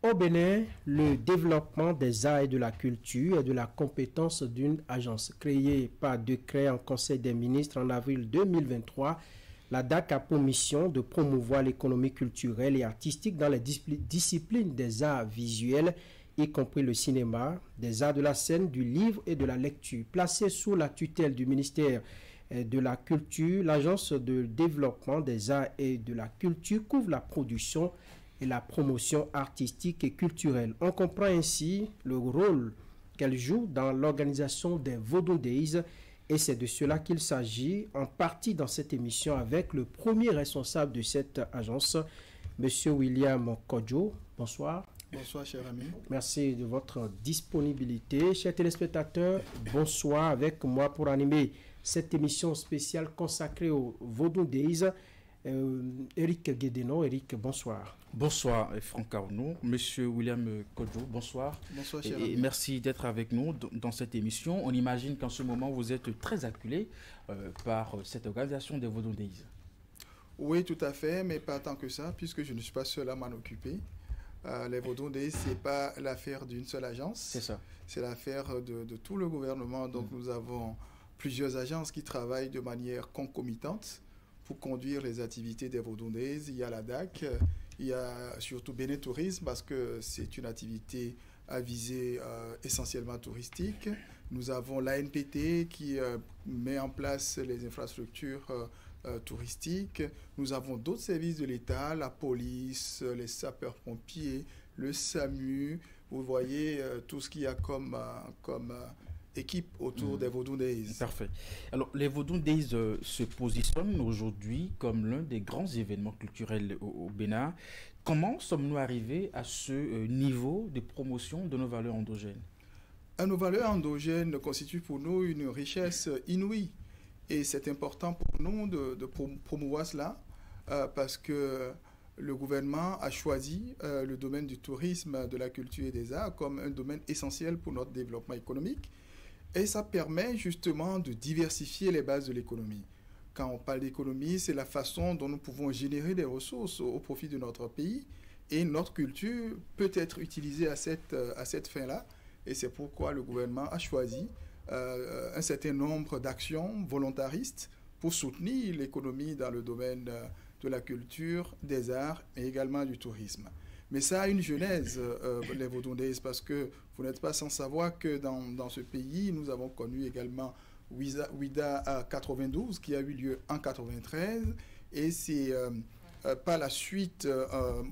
Au Bénin, le développement des arts et de la culture est de la compétence d'une agence. Créée par décret en Conseil des ministres en avril 2023, la DAC a pour mission de promouvoir l'économie culturelle et artistique dans les disciplines des arts visuels, y compris le cinéma, des arts de la scène, du livre et de la lecture. Placée sous la tutelle du ministère de la Culture, l'agence de développement des arts et de la culture couvre la production et la promotion artistique et culturelle. On comprend ainsi le rôle qu'elle joue dans l'organisation des Vodou Days, et c'est de cela qu'il s'agit en partie dans cette émission avec le premier responsable de cette agence, M. William Kodjo. Bonsoir. Bonsoir, cher ami. Merci de votre disponibilité. Chers téléspectateurs, bonsoir. Avec moi pour animer cette émission spéciale consacrée aux Vodou Days, Eric Guédeno. Eric, bonsoir. Bonsoir, Franck Arnaud. Monsieur William Kodjo, bonsoir. Bonsoir, cher et ami. merci d'être avec nous dans cette émission. On imagine qu'en ce moment, vous êtes très acculé par cette organisation des Vodou Days. Oui, tout à fait, mais pas tant que ça, puisque je ne suis pas seul à m'en occuper. Les Vodou Days, ce n'est pas l'affaire d'une seule agence. C'est ça. C'est l'affaire de tout le gouvernement. Donc, nous avons plusieurs agences qui travaillent de manière concomitante pour conduire les activités des Vodou Days. Il y a la DAC, il y a surtout Bénin Tourisme parce que c'est une activité à visée essentiellement touristique. Nous avons l'ANPT qui met en place les infrastructures touristiques. Nous avons d'autres services de l'État, la police, les sapeurs-pompiers, le SAMU. Vous voyez tout ce qu'il y a comme équipe autour des Vodou Days. Parfait. Alors, les Vodou Days se positionnent aujourd'hui comme l'un des grands événements culturels au Bénin. Comment sommes-nous arrivés à ce niveau de promotion de nos valeurs endogènes? Nos valeurs endogènes constituent pour nous une richesse inouïe. Et c'est important pour nous de promouvoir cela parce que le gouvernement a choisi le domaine du tourisme, de la culture et des arts comme un domaine essentiel pour notre développement économique. Et ça permet justement de diversifier les bases de l'économie. Quand on parle d'économie, c'est la façon dont nous pouvons générer des ressources au profit de notre pays. Et notre culture peut être utilisée à cette fin-là. Et c'est pourquoi le gouvernement a choisi un certain nombre d'actions volontaristes pour soutenir l'économie dans le domaine de la culture, des arts et également du tourisme. Mais ça a une genèse, les Vodou Days, parce que vous n'êtes pas sans savoir que dans ce pays, nous avons connu également Ouida 92, qui a eu lieu en 93, et c'est par la suite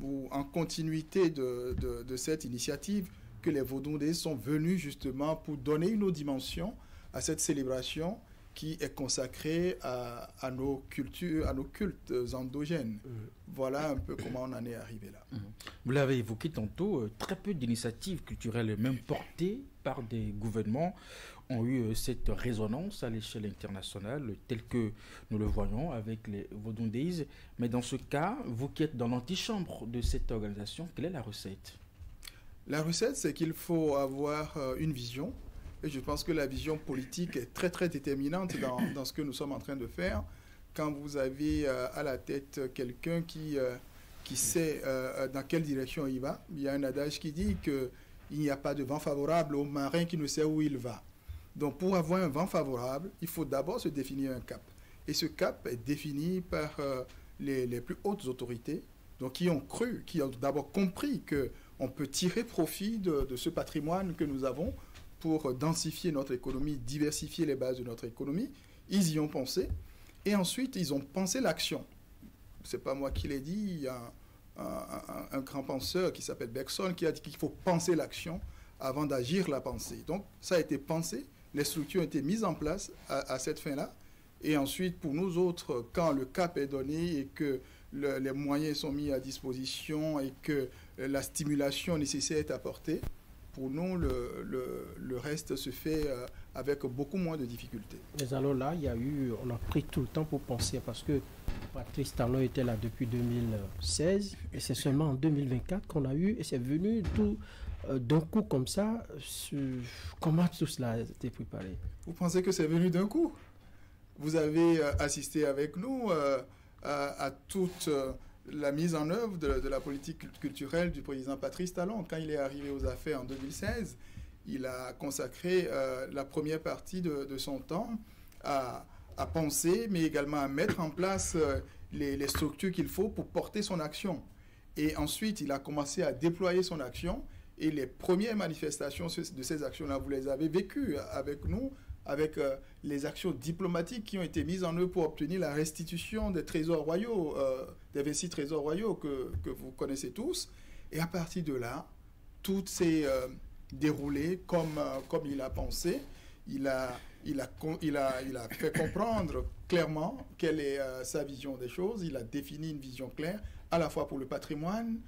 ou en continuité de cette initiative que les Vodou Days sont venus justement pour donner une autre dimension à cette célébration qui est consacrée à nos cultures, à nos cultes endogènes. Voilà un peu comment on en est arrivé là. Vous l'avez évoqué tantôt, très peu d'initiatives culturelles, même portées par des gouvernements, ont eu cette résonance à l'échelle internationale, telle que nous le voyons avec les Vodou Days. Mais dans ce cas, vous qui êtes dans l'antichambre de cette organisation, quelle est la recette? La recette, c'est qu'il faut avoir une vision. Et je pense que la vision politique est très, très déterminante dans ce que nous sommes en train de faire. Quand vous avez à la tête quelqu'un qui sait dans quelle direction il va, il y a un adage qui dit qu'il n'y a pas de vent favorable au marin qui ne sait où il va. Donc, pour avoir un vent favorable, il faut d'abord se définir un cap. Et ce cap est défini par les plus hautes autorités, donc qui ont cru, qui ont d'abord compris qu'on peut tirer profit de ce patrimoine que nous avons pour densifier notre économie, diversifier les bases de notre économie. Ils y ont pensé. Et ensuite, ils ont pensé l'action. Ce n'est pas moi qui l'ai dit. Il y a un grand penseur qui s'appelle Bergson qui a dit qu'il faut penser l'action avant d'agir la pensée. Donc, ça a été pensé. Les structures ont été mises en place à cette fin-là. Et ensuite, pour nous autres, quand le cap est donné et que les moyens sont mis à disposition et que la stimulation nécessaire est apportée, pour nous, le reste se fait avec beaucoup moins de difficultés. Mais alors là, on a pris tout le temps pour penser, parce que Patrice Talon était là depuis 2016, et c'est seulement en 2024 qu'on a eu, et c'est venu tout d'un coup comme ça. Comment tout cela a été préparé? Vous pensez que c'est venu d'un coup? Vous avez assisté avec nous à toute la mise en œuvre de la politique culturelle du président Patrice Talon. Quand il est arrivé aux affaires en 2016, il a consacré la première partie de son temps à penser, mais également à mettre en place les structures qu'il faut pour porter son action. Et ensuite, il a commencé à déployer son action. Et les premières manifestations de ces actions-là, vous les avez vécues avec nous, avec les actions diplomatiques qui ont été mises en œuvre pour obtenir la restitution des trésors royaux, des 26 trésors royaux que vous connaissez tous. Et à partir de là, tout s'est déroulé comme il a pensé. Il a fait comprendre clairement quelle est sa vision des choses. Il a défini une vision claire, à la fois pour le patrimoine,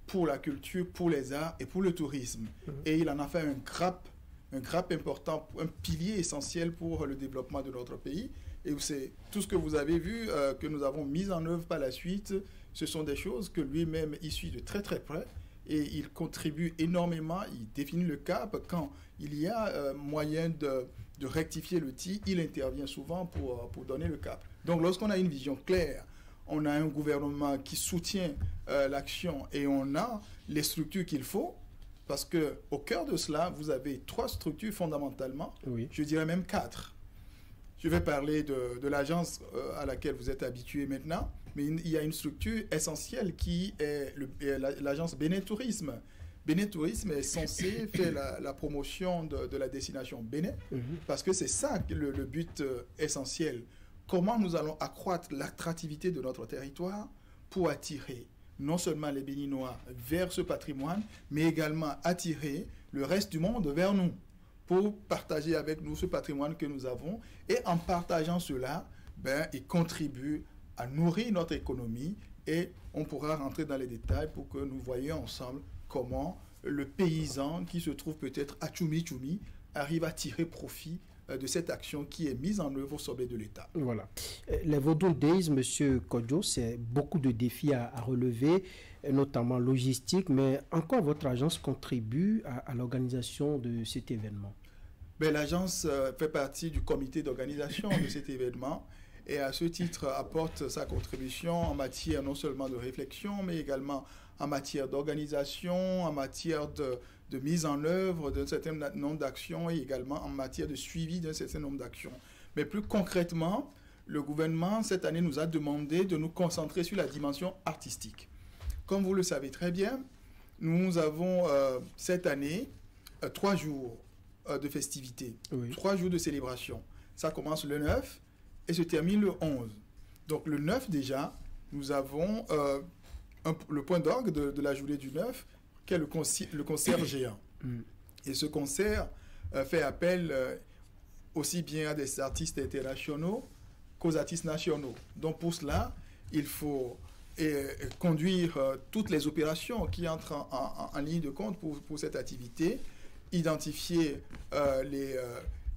pour la culture, pour les arts et pour le tourisme. Et il en a fait un grappe important, un pilier essentiel pour le développement de notre pays. Et c'est tout ce que vous avez vu, que nous avons mis en œuvre par la suite, ce sont des choses que lui-même il suit de très très près. Et il contribue énormément, il définit le cap. Quand il y a moyen de rectifier le tir, il intervient souvent pour donner le cap. Donc lorsqu'on a une vision claire, on a un gouvernement qui soutient l'action et on a les structures qu'il faut, parce qu'au cœur de cela, vous avez 3 structures fondamentalement, je dirais même 4. Je vais parler de l'agence à laquelle vous êtes habitué maintenant, mais il y a une structure essentielle qui est l'agence Bénin Tourisme. Bénin Tourisme est censé faire la promotion de la destination Bénin, parce que c'est ça le but essentiel. Comment nous allons accroître l'attractivité de notre territoire pour attirer non seulement les Béninois vers ce patrimoine, mais également attirer le reste du monde vers nous, pour partager avec nous ce patrimoine que nous avons. Et en partageant cela, il contribue à nourrir notre économie et on pourra rentrer dans les détails pour que nous voyions ensemble comment le paysan qui se trouve peut-être à Tchoumi-Tchoumi arrive à tirer profit de cette action qui est mise en œuvre au sommet de l'État. Voilà. Les Vodou Days, M. Kodjo, c'est beaucoup de défis à relever, notamment logistique, mais en quoi votre agence contribue à l'organisation de cet événement? L'agence fait partie du comité d'organisation de cet événement et à ce titre apporte sa contribution en matière non seulement de réflexion, mais également en matière d'organisation, en matière de mise en œuvre d'un certain nombre d'actions et également en matière de suivi d'un certain nombre d'actions. Mais plus concrètement, le gouvernement, cette année, nous a demandé de nous concentrer sur la dimension artistique. Comme vous le savez très bien, nous avons cette année 3 jours de festivités, 3 jours de célébration. Ça commence le 9 et se termine le 11. Donc le 9 déjà, nous avons le point d'orgue de la journée du 9, qui est le concert géant. Et ce concert fait appel aussi bien à des artistes internationaux qu'aux artistes nationaux. Donc pour cela, il faut conduire toutes les opérations qui entrent en ligne de compte pour cette activité, identifier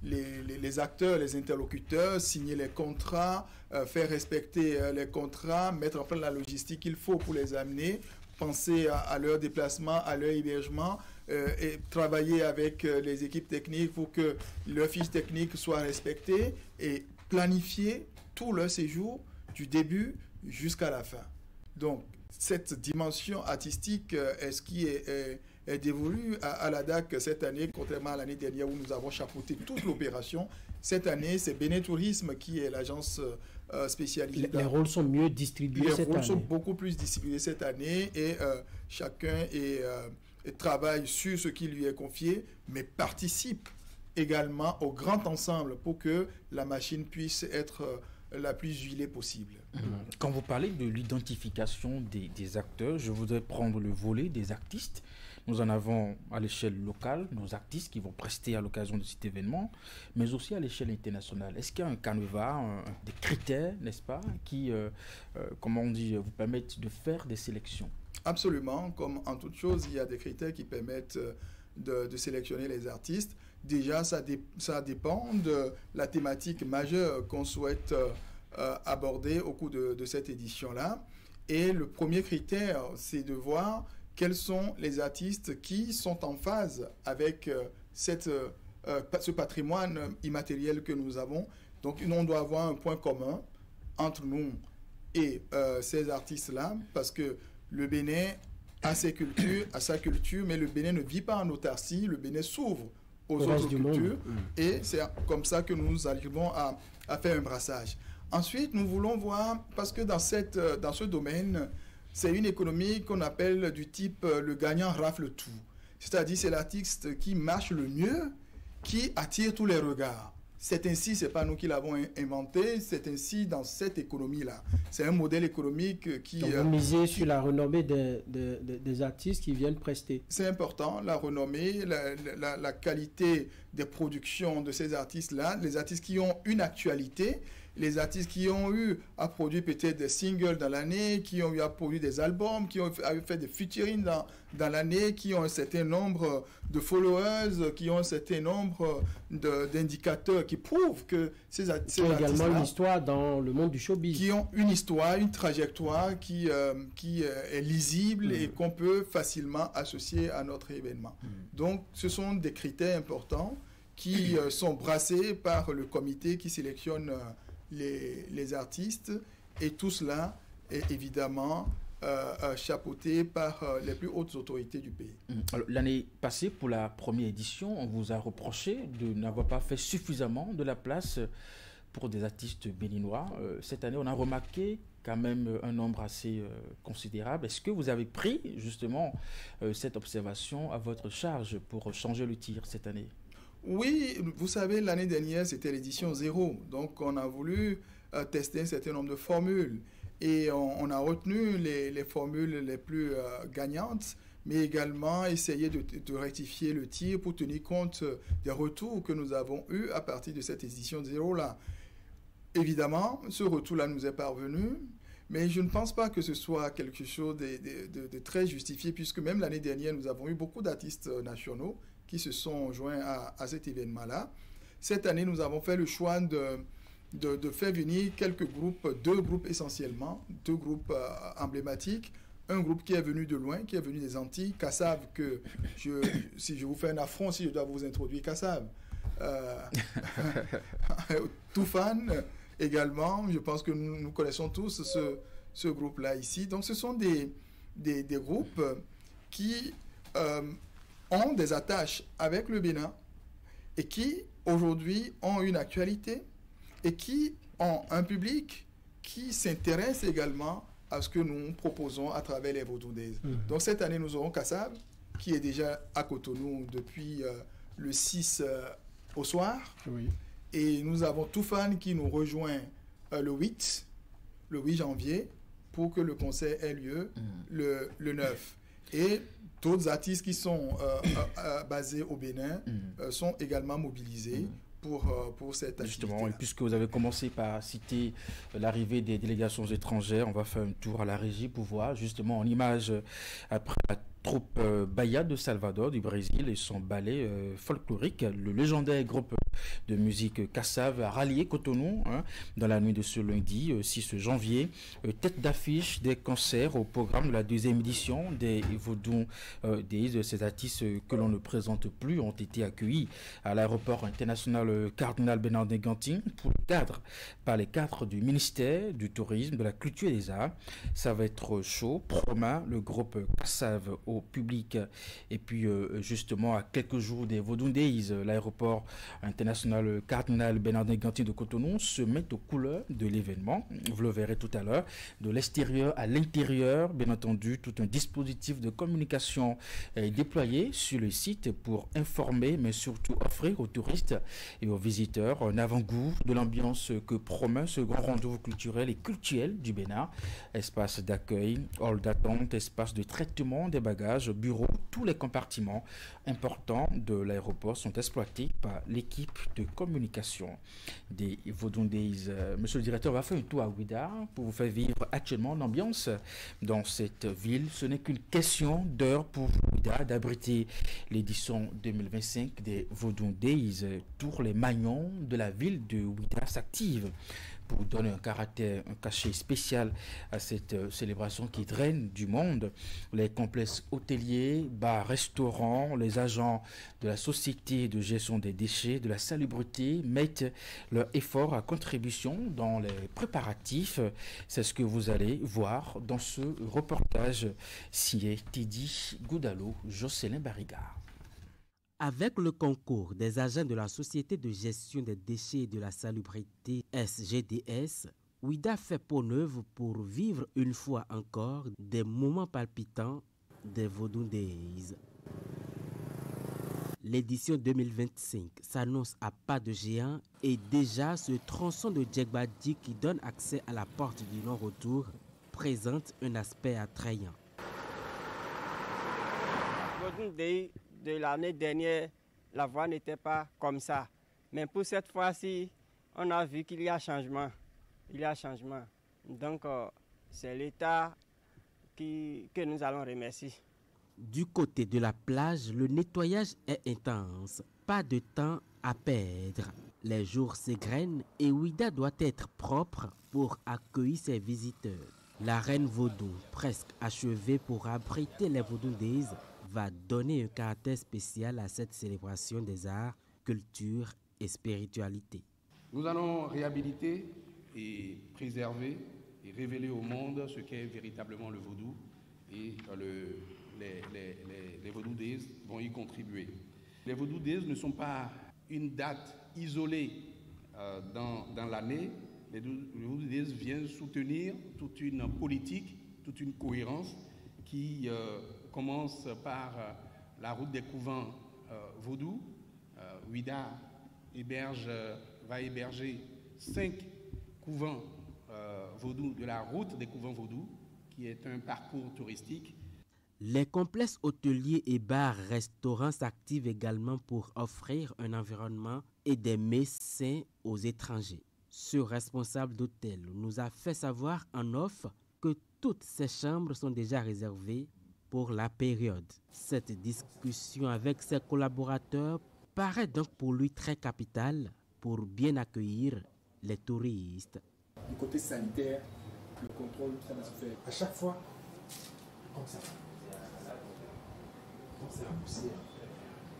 les acteurs, les interlocuteurs, signer les contrats, faire respecter les contrats, mettre en place la logistique qu'il faut pour les amener, penser à leur déplacement, à leur hébergement et travailler avec les équipes techniques pour que leurs fiches techniques soient respectées et planifier tout leur séjour du début jusqu'à la fin. Donc, cette dimension artistique est ce qui est dévolu à la DAC cette année, contrairement à l'année dernière où nous avons chapeauté toute l'opération. Cette année, c'est Bénin Tourisme qui est l'agence spécialisée. Les rôles sont mieux distribués cette année. Les rôles sont beaucoup plus distribués cette année et chacun travaille sur ce qui lui est confié, mais participe également au grand ensemble pour que la machine puisse être la plus huilée possible. Quand vous parlez de l'identification des acteurs, je voudrais prendre le volet des artistes. Nous en avons à l'échelle locale, nos artistes qui vont prester à l'occasion de cet événement, mais aussi à l'échelle internationale. Est-ce qu'il y a un canevas, des critères, n'est-ce pas, qui, comment on dit, vous permettent de faire des sélections? Absolument. Comme en toute chose, il y a des critères qui permettent de sélectionner les artistes. Déjà, ça dépend de la thématique majeure qu'on souhaite aborder au cours de cette édition-là. Et le premier critère, c'est de voir quels sont les artistes qui sont en phase avec ce patrimoine immatériel que nous avons. Donc, on doit avoir un point commun entre nous et ces artistes-là, parce que le Bénin a sa culture, mais le Bénin ne vit pas en autarcie, le Bénin s'ouvre aux autres cultures, et c'est comme ça que nous arrivons à faire un brassage. Ensuite, nous voulons voir, parce que dans ce domaine, c'est une économie qu'on appelle du type le gagnant rafle tout. C'est-à-dire, c'est l'artiste qui marche le mieux, qui attire tous les regards. C'est ainsi, ce n'est pas nous qui l'avons inventé, c'est ainsi dans cette économie-là. C'est un modèle économique qui... Donc, vous misez sur la renommée des artistes qui viennent prester. C'est important, la renommée, la qualité des productions de ces artistes-là, les artistes qui ont une actualité, les artistes qui ont eu à produire peut-être des singles dans l'année, qui ont eu à produire des albums, qui ont fait des featuring dans l'année, qui ont un certain nombre de followers, qui ont un certain nombre d'indicateurs qui prouvent que ces artistes ont également une histoire dans le monde du showbiz. Qui ont une histoire, une trajectoire qui est lisible et qu'on peut facilement associer à notre événement. Donc, ce sont des critères importants qui sont brassés par le comité qui sélectionne les artistes, et tout cela est évidemment chapeauté par les plus hautes autorités du pays. L'année passée, pour la première édition, on vous a reproché de n'avoir pas fait suffisamment de la place pour des artistes béninois. Cette année, on a remarqué quand même un nombre assez considérable. Est-ce que vous avez pris justement cette observation à votre charge pour changer le tir cette année ? Oui, vous savez, l'année dernière, c'était l'édition 0. Donc, on a voulu tester un certain nombre de formules. Et on a retenu les formules les plus gagnantes, mais également essayer de rectifier le tir pour tenir compte des retours que nous avons eus à partir de cette édition 0-là. Évidemment, ce retour-là nous est parvenu, mais je ne pense pas que ce soit quelque chose de très justifié, puisque même l'année dernière, nous avons eu beaucoup d'artistes nationaux qui se sont joints à cet événement-là. Cette année, nous avons fait le choix de faire venir quelques groupes, deux groupes essentiellement, deux groupes emblématiques. Un groupe qui est venu de loin, qui est venu des Antilles, Kassav, que si je vous fais un affront, si je dois vous introduire Kassav. Toufan également, je pense que nous connaissons tous ce groupe-là ici. Donc ce sont des groupes qui ont des attaches avec le Bénin et qui aujourd'hui ont une actualité et qui ont un public qui s'intéresse également à ce que nous proposons à travers les Vodou Days. Donc cette année, nous aurons Kassav, qui est déjà à Cotonou depuis le 6 au soir. Oui. Et nous avons Toufan qui nous rejoint le 8 janvier pour que le concert ait lieu le 9. Et d'autres artistes qui sont basés au Bénin sont également mobilisés pour cette activité. Justement, et puisque vous avez commencé par citer l'arrivée des délégations étrangères, on va faire un tour à la régie pour voir justement en image après la troupe Bahia de Salvador du Brésil et son ballet folklorique. Le légendaire groupe de musique Kassav a rallié Cotonou dans la nuit de ce lundi 6 janvier. Tête d'affiche des concerts au programme de la deuxième édition des Vodou Days. Ces artistes que l'on ne présente plus ont été accueillis à l'aéroport international Cardinal Bernardin Gantin pour le cadre par les cadres du ministère du Tourisme, de la Culture et des Arts. Ça va être chaud. Promet le groupe Kassav au public. Et puis justement à quelques jours des Vodou Days, l'aéroport international Cardinal Bernardin Gantin de Cotonou se met aux couleurs de l'événement. Vous le verrez tout à l'heure. De l'extérieur à l'intérieur, bien entendu, tout un dispositif de communication est déployé sur le site pour informer, mais surtout offrir aux touristes et aux visiteurs un avant-goût de l'ambiance que promet ce grand rendez-vous culturel et cultuel du Bénin. Espace d'accueil, hall d'attente, espace de traitement des bagages, bureaux, tous les compartiments importants de l'aéroport sont exploités par l'équipe de communication des Vodou Days. Monsieur le directeur, on va faire un tour à Ouidah pour vous faire vivre actuellement l'ambiance dans cette ville. Ce n'est qu'une question d'heure pour Ouidah d'abriter l'édition 2025 des Vodou Days. Tous les maillons de la ville de Ouidah s'activent pour donner un cachet spécial à cette célébration qui draine du monde. Les complexes hôteliers, bars, restaurants, les agents de la société de gestion des déchets, de la salubrité mettent leur effort à contribution dans les préparatifs. C'est ce que vous allez voir dans ce reportage signé Teddy Goudalo, Jocelyn Barigard. Avec le concours des agents de la Société de gestion des déchets et de la salubrité SGDS, Ouida fait peau neuve pour vivre une fois encore des moments palpitants des Vodou Days. L'édition 2025 s'annonce à pas de géant et déjà ce tronçon de Djegbadi qui donne accès à la porte du non-retour présente un aspect attrayant. Vodou Day de l'année dernière, la voie n'était pas comme ça. Mais pour cette fois-ci, on a vu qu'il y a changement. Il y a changement. Donc, c'est l'État que nous allons remercier. Du côté de la plage, le nettoyage est intense. Pas de temps à perdre. Les jours s'égrènent et Ouida doit être propre pour accueillir ses visiteurs. L'arène Vaudou, presque achevée pour abriter les Vodou Days, va donner un caractère spécial à cette célébration des arts, culture et spiritualité. Nous allons réhabiliter et préserver et révéler au monde ce qu'est véritablement le vaudou et les Vodou Days vont y contribuer. Les Vodou Days ne sont pas une date isolée dans l'année. Les Vodou Days viennent soutenir toute une politique, toute une cohérence qui commence par la route des couvents vaudou. Ouida va héberger 5 couvents vaudou de la route des couvents vaudou, qui est un parcours touristique. Les complexes hôteliers et bars-restaurants s'activent également pour offrir un environnement et des mets sains aux étrangers. Ce responsable d'hôtel nous a fait savoir en off que toutes ces chambres sont déjà réservées pour la période. Cette discussion avec ses collaborateurs paraît donc pour lui très capitale pour bien accueillir les touristes. Du côté sanitaire, le contrôle, ça va se faire à chaque fois comme ça. Donc c'est la poussière.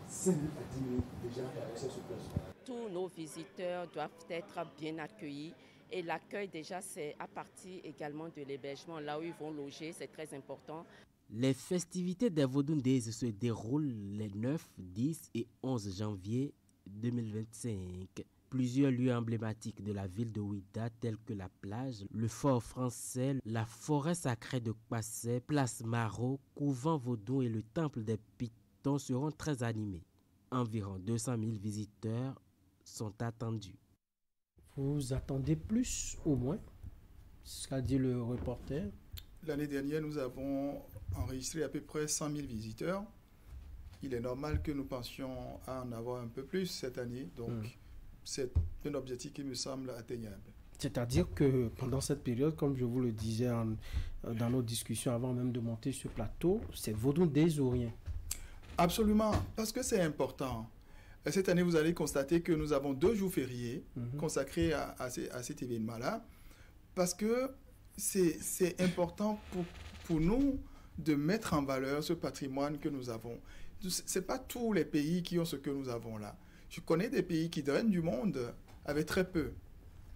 5 minutes à 10 minutes déjà, la poussière se pose. Tous nos visiteurs doivent être bien accueillis. Et l'accueil, déjà, c'est à partir également de l'hébergement, là où ils vont loger, c'est très important. Les festivités des Vodou Days se déroulent les 9, 10 et 11 janvier 2025. Plusieurs lieux emblématiques de la ville de Ouida, tels que la plage, le fort français, la forêt sacrée de Kpassé, place Maro, couvent Vaudou et le temple des Pitons seront très animés. Environ 200 000 visiteurs sont attendus. Vous attendez plus ou moins, ce qu'a dit le reporter? L'année dernière, nous avons enregistré à peu près 100 000 visiteurs. Il est normal que nous pensions à en avoir un peu plus cette année. Donc, c'est un objectif qui me semble atteignable. C'est-à-dire que pendant cette période, comme je vous le disais dans nos discussions avant même de monter sur ce plateau, c'est Vodou Days ou rien? Absolument, parce que c'est important. Cette année, vous allez constater que nous avons 2 jours fériés consacrés à cet événement-là, parce que c'est important pour nous de mettre en valeur ce patrimoine que nous avons. Ce n'est pas tous les pays qui ont ce que nous avons là. Je connais des pays qui drainent du monde avec très peu.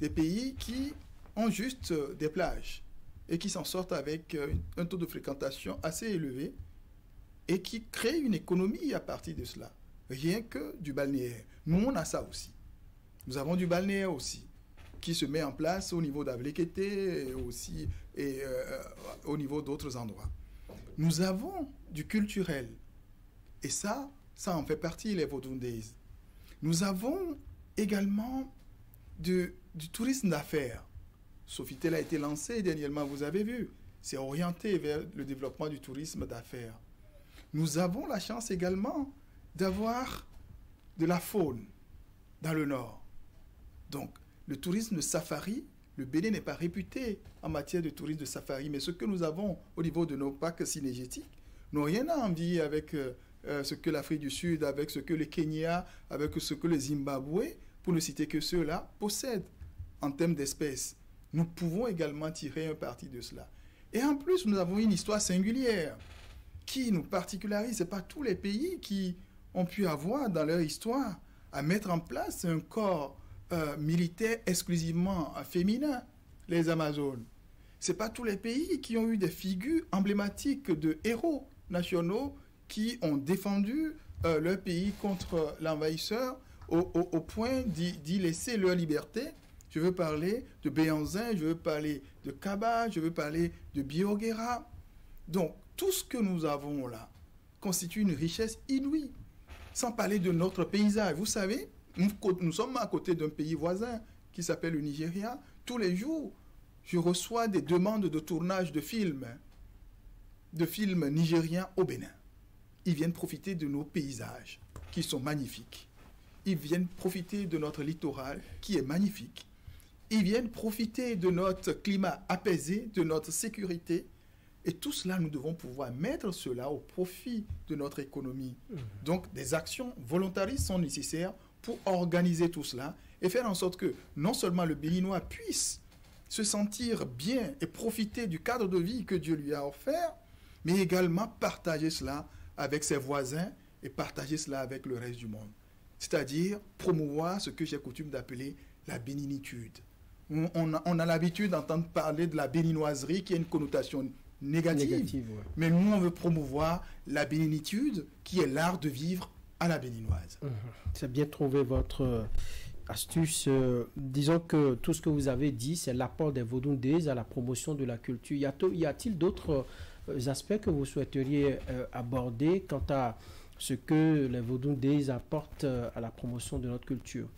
Des pays qui ont juste des plages et qui s'en sortent avec un taux de fréquentation assez élevé et qui créent une économie à partir de cela. Rien que du balnéaire. Nous, on a ça aussi. Nous avons du balnéaire aussi, qui se met en place au niveau d'Avlekété et aussi au niveau d'autres endroits. Nous avons du culturel. Et ça en fait partie, les Vodou Days. Nous avons également du tourisme d'affaires. Sofitel a été lancé dernièrement, vous avez vu. C'est orienté vers le développement du tourisme d'affaires. Nous avons la chance également d'avoir de la faune dans le nord. Donc, le tourisme de safari, le Bénin n'est pas réputé en matière de tourisme de safari, mais ce que nous avons au niveau de nos parcs cynégétiques n'ont rien à envier avec ce que l'Afrique du Sud, avec ce que le Kenya, avec ce que le Zimbabwe, pour ne citer que ceux-là, possèdent en termes d'espèces, nous pouvons également tirer un parti de cela. Et en plus, nous avons une histoire singulière qui nous particularise. Ce n'est pas tous les pays qui ont pu avoir dans leur histoire à mettre en place un corps militaire exclusivement féminin, les Amazones. Ce n'est pas tous les pays qui ont eu des figures emblématiques de héros nationaux qui ont défendu leur pays contre l'envahisseur au point d'y laisser leur liberté. Je veux parler de Béhanzin, je veux parler de Kaba, je veux parler de Bioguera. Donc, tout ce que nous avons là constitue une richesse inouïe. Sans parler de notre paysage. Vous savez, nous sommes à côté d'un pays voisin qui s'appelle le Nigeria. Tous les jours, je reçois des demandes de tournage de films nigériens au Bénin. Ils viennent profiter de nos paysages qui sont magnifiques. Ils viennent profiter de notre littoral qui est magnifique. Ils viennent profiter de notre climat apaisé, de notre sécurité. Et tout cela, nous devons pouvoir mettre cela au profit de notre économie. Donc, des actions volontaristes sont nécessaires pour organiser tout cela et faire en sorte que non seulement le Béninois puisse se sentir bien et profiter du cadre de vie que Dieu lui a offert, mais également partager cela avec ses voisins et partager cela avec le reste du monde. C'est-à-dire promouvoir ce que j'ai coutume d'appeler la béninitude. On a l'habitude d'entendre parler de la béninoiserie qui a une connotation négative, ouais. Mais nous, on veut promouvoir la béninitude qui est l'art de vivre à la béninoise. C'est bien trouvé votre astuce. Disons que tout ce que vous avez dit, c'est l'apport des Vodou-Ndés à la promotion de la culture. Y a-t-il d'autres aspects que vous souhaiteriez aborder quant à ce que les Vodou-Ndés apportent à la promotion de notre culture?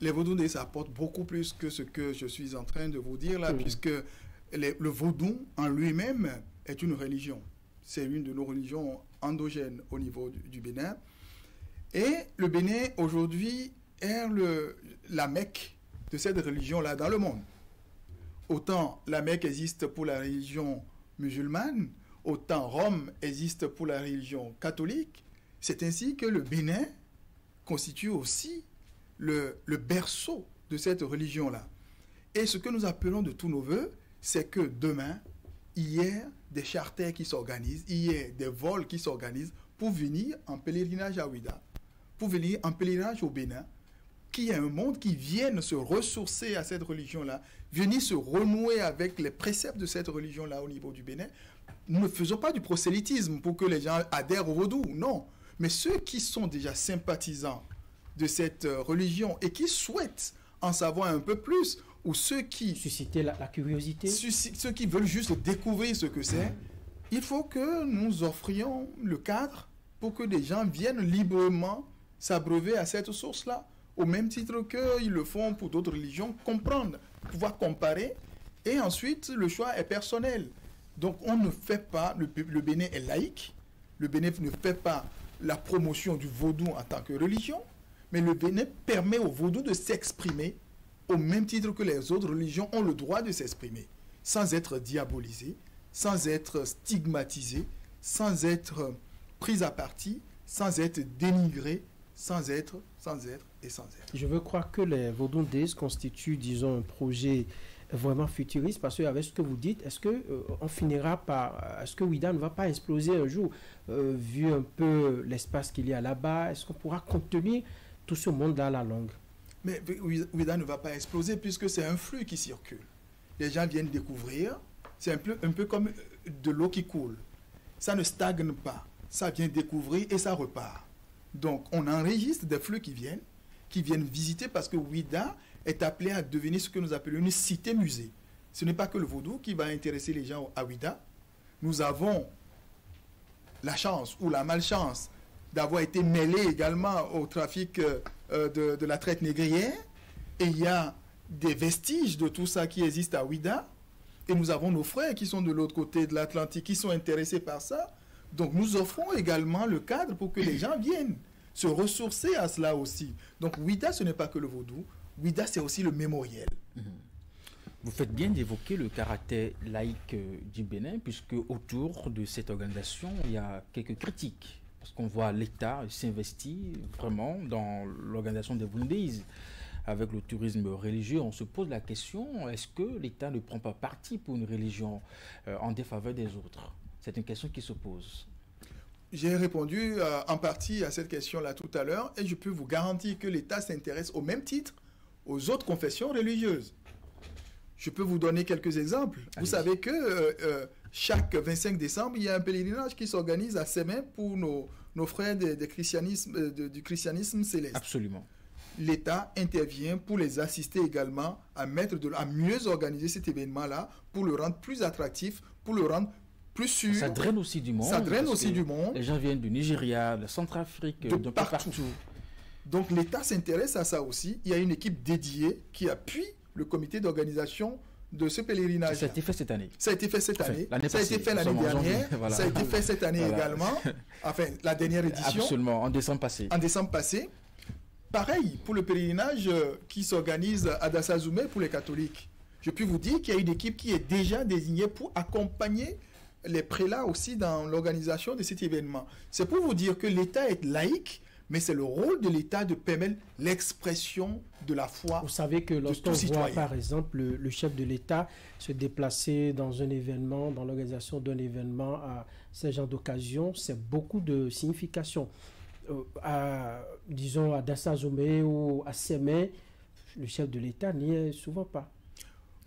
Les Vodou-Ndés apportent beaucoup plus que ce que je suis en train de vous dire là, puisque le vaudou en lui-même est une religion. C'est une de nos religions endogènes au niveau du Bénin. Et le Bénin, aujourd'hui, est la Mecque de cette religion-là dans le monde. Autant la Mecque existe pour la religion musulmane, autant Rome existe pour la religion catholique. C'est ainsi que le Bénin constitue aussi le berceau de cette religion-là. Et ce que nous appelons de tous nos voeux, c'est que demain, il y ait des charters qui s'organisent, il y ait des vols qui s'organisent pour venir en pèlerinage à Ouida, pour venir en pèlerinage au Bénin, qu'il y ait un monde qui vienne se ressourcer à cette religion-là, venir se renouer avec les préceptes de cette religion-là au niveau du Bénin. Nous ne faisons pas du prosélytisme pour que les gens adhèrent au vaudou, non. Mais ceux qui sont déjà sympathisants de cette religion et qui souhaitent en savoir un peu plus, ou ceux qui... Susciter la curiosité. Ceux qui veulent juste découvrir ce que c'est, il faut que nous offrions le cadre pour que des gens viennent librement s'abreuver à cette source-là, au même titre qu'ils le font pour d'autres religions, comprendre, pouvoir comparer, et ensuite le choix est personnel. Donc on ne fait pas, le Bénin est laïque, le Bénin ne fait pas la promotion du vaudou en tant que religion, mais le Bénin permet au vaudou de s'exprimer au même titre que les autres religions ont le droit de s'exprimer, sans être diabolisé, sans être stigmatisé, sans être pris à partie, sans être dénigré, sans être. Je veux croire que les Vodou-Ndés constituent, disons, un projet vraiment futuriste, parce qu'avec ce que vous dites, est-ce qu'on finira par... Est-ce que Ouida ne va pas exploser un jour, vu un peu l'espace qu'il y a là-bas? Est-ce qu'on pourra contenir tout ce monde dans la longue? Mais Ouida ne va pas exploser puisque c'est un flux qui circule. Les gens viennent découvrir. C'est un peu comme de l'eau qui coule. Ça ne stagne pas. Ça vient découvrir et ça repart. Donc, on enregistre des flux qui viennent visiter parce que Ouida est appelé à devenir ce que nous appelons une cité-musée. Ce n'est pas que le vaudou qui va intéresser les gens à Ouida. Nous avons la chance ou la malchance d'avoir été mêlés également au trafic de la traite négrière. Et il y a des vestiges de tout ça qui existe à Ouida. Et nous avons nos frères qui sont de l'autre côté de l'Atlantique, qui sont intéressés par ça. Donc nous offrons également le cadre pour que les gens viennent se ressourcer à cela aussi. Donc Ouida, ce n'est pas que le vaudou. Ouida, c'est aussi le mémoriel. Vous faites bien d'évoquer le caractère laïque du Bénin, puisque autour de cette organisation, il y a quelques critiques. Parce qu'on voit l'État s'investir vraiment dans l'organisation des Vodou-Ndés. avec le tourisme religieux, on se pose la question, est-ce que l'État ne prend pas parti pour une religion en défaveur des autres? C'est une question qui se pose. J'ai répondu en partie à cette question-là tout à l'heure et je peux vous garantir que l'État s'intéresse au même titre aux autres confessions religieuses. Je peux vous donner quelques exemples. Vous savez que chaque 25 décembre, il y a un pèlerinage qui s'organise à Sémin pour nos frères du christianisme céleste. Absolument. L'État intervient pour les assister également à mieux organiser cet événement-là, pour le rendre plus attractif, pour le rendre plus sûr. Ça draine aussi du monde. Ça draine aussi du monde. Les gens viennent du Nigeria, de Centrafrique, de partout. Donc l'État s'intéresse à ça aussi. Il y a une équipe dédiée qui appuie le comité d'organisation de ce pèlerinage. Ça a été fait cette année. Ça a été fait cette année. Ça a été fait l'année dernière. Voilà. Ça a été fait cette année également. Enfin, la dernière édition. Absolument, en décembre passé. En décembre passé. Pareil pour le pèlerinage qui s'organise à Dassazoumé pour les catholiques. Je peux vous dire qu'il y a une équipe qui est déjà désignée pour accompagner les prélats aussi dans l'organisation de cet événement. C'est pour vous dire que l'État est laïque, mais c'est le rôle de l'État de permettre l'expression de la foi. Vous savez que lorsqu'on voit par exemple le chef de l'État se déplacer dans un événement, dans l'organisation d'un événement à ce genre d'occasion, c'est beaucoup de signification. Disons à Dassazoumé ou à Sémin, le chef de l'État n'y est souvent pas.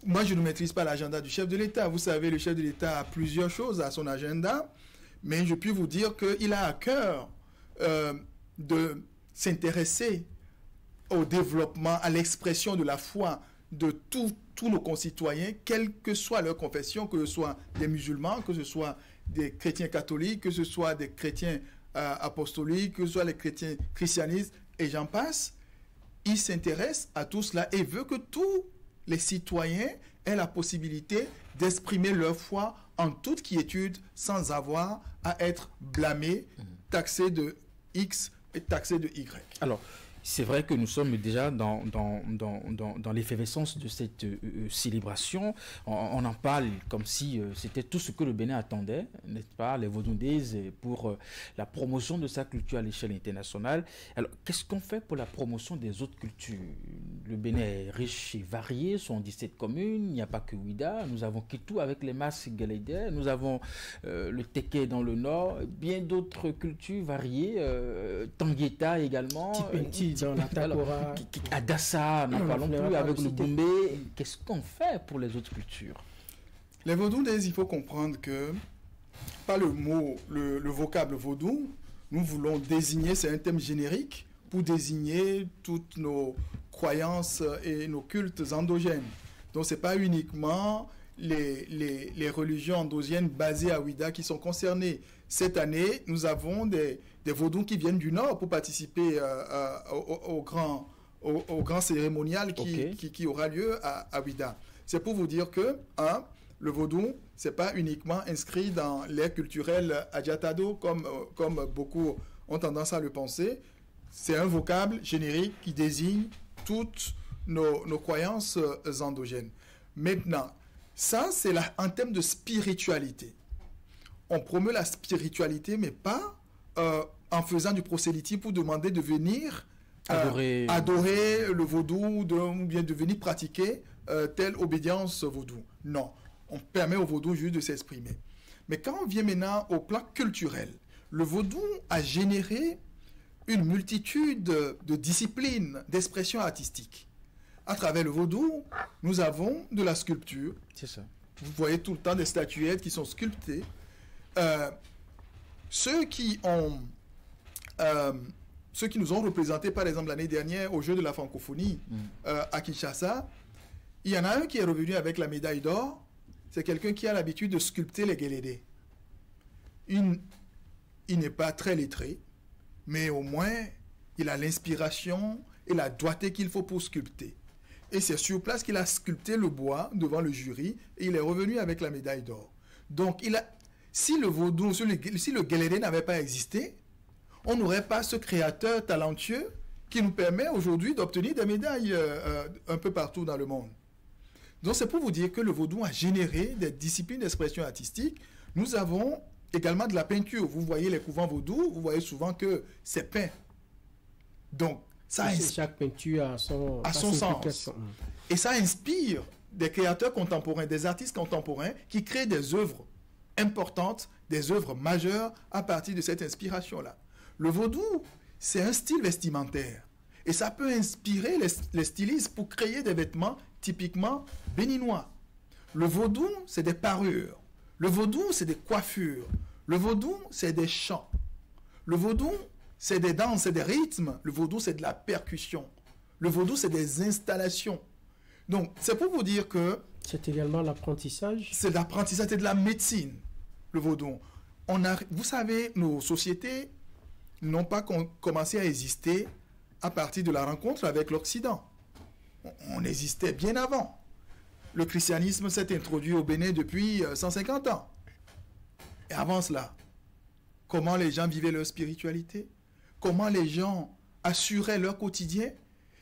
Moi, je ne maîtrise pas l'agenda du chef de l'État. Vous savez, le chef de l'État a plusieurs choses à son agenda, mais je puis vous dire qu'il a à cœur de s'intéresser au développement, à l'expression de la foi de tous nos concitoyens, quelle que soit leur confession, que ce soit des musulmans, que ce soit des chrétiens catholiques, que ce soit des chrétiens apostoliques, que ce soit les chrétiens christianistes, et j'en passe. Il s'intéresse à tout cela et veut que tous les citoyens aient la possibilité d'exprimer leur foi en toute quiétude sans avoir à être blâmés, taxés de X et taxés de Y. Alors, c'est vrai que nous sommes déjà dans l'effervescence de cette célébration. On en parle comme si c'était tout ce que le Bénin attendait, n'est-ce pas, les Vaudouindés, pour la promotion de sa culture à l'échelle internationale. Alors, qu'est-ce qu'on fait pour la promotion des autres cultures? Le Bénin est riche et varié, sont 17 communes, il n'y a pas que Ouida. Nous avons Kitou avec les masses galédais, nous avons le Téké dans le nord, bien d'autres cultures variées, Tangueta également. Dans la Takora. À Dassa, nous parlons plus avec le Boumbé. Qu'est-ce qu'on fait pour les autres cultures? Les Vaudouindés, il faut comprendre que, par le mot, le vocable vaudou, nous voulons désigner, c'est un thème générique, pour désigner toutes nos croyances et nos cultes endogènes. Donc, ce n'est pas uniquement les religions endogènes basées à Ouida qui sont concernées. Cette année, nous avons des vaudous qui viennent du Nord pour participer au grand cérémonial qui aura lieu à Ouida. C'est pour vous dire que, le vaudou, ce n'est pas uniquement inscrit dans l'ère culturelle adjatado, comme beaucoup ont tendance à le penser. C'est un vocable générique qui désigne toutes nos croyances endogènes. Maintenant, ça, c'est en termes de spiritualité. On promeut la spiritualité, mais pas en faisant du prosélytisme pour demander de venir adorer le vaudou ou bien de venir pratiquer telle obédience vaudou. Non, on permet au vaudou juste de s'exprimer. Mais quand on vient maintenant au plan culturel, le vaudou a généré une multitude de disciplines d'expression artistique. À travers le vaudou, nous avons de la sculpture. C'est ça. Vous voyez tout le temps des statuettes qui sont sculptées. Ceux qui nous ont représentés, par exemple, l'année dernière au Jeu de la francophonie à Kinshasa, il y en a un qui est revenu avec la médaille d'or. C'est quelqu'un qui a l'habitude de sculpter les guélédés. Il n'est pas très lettré, mais au moins, il a l'inspiration et la doigté qu'il faut pour sculpter. Et c'est sur place qu'il a sculpté le bois devant le jury et il est revenu avec la médaille d'or. Donc, si le vaudou, si le guélédé n'avait pas existé, on n'aurait pas ce créateur talentueux qui nous permet aujourd'hui d'obtenir des médailles un peu partout dans le monde. Donc, c'est pour vous dire que le vaudou a généré des disciplines d'expression artistique. Nous avons également de la peinture. Vous voyez les couvents vaudous, vous voyez souvent que c'est peint. Donc, Chaque peinture a son sens. Et ça inspire des créateurs contemporains, des artistes contemporains qui créent des œuvres importantes, des œuvres majeures à partir de cette inspiration-là. Le vaudou, c'est un style vestimentaire. Et ça peut inspirer les stylistes pour créer des vêtements typiquement béninois. Le vaudou, c'est des parures. Le vaudou, c'est des coiffures. Le vaudou, c'est des chants. Le vaudou, c'est des danses, c'est des rythmes. Le vaudou, c'est de la percussion. Le vaudou, c'est des installations. Donc, c'est pour vous dire que... C'est également l'apprentissage. C'est l'apprentissage, c'est de la médecine, le vaudou. Vous savez, nos sociétés n'ont pas commencé à exister à partir de la rencontre avec l'Occident. On existait bien avant. Le christianisme s'est introduit au Bénin depuis 150 ans. Et avant cela, comment les gens vivaient leur spiritualité? Comment les gens assuraient leur quotidien?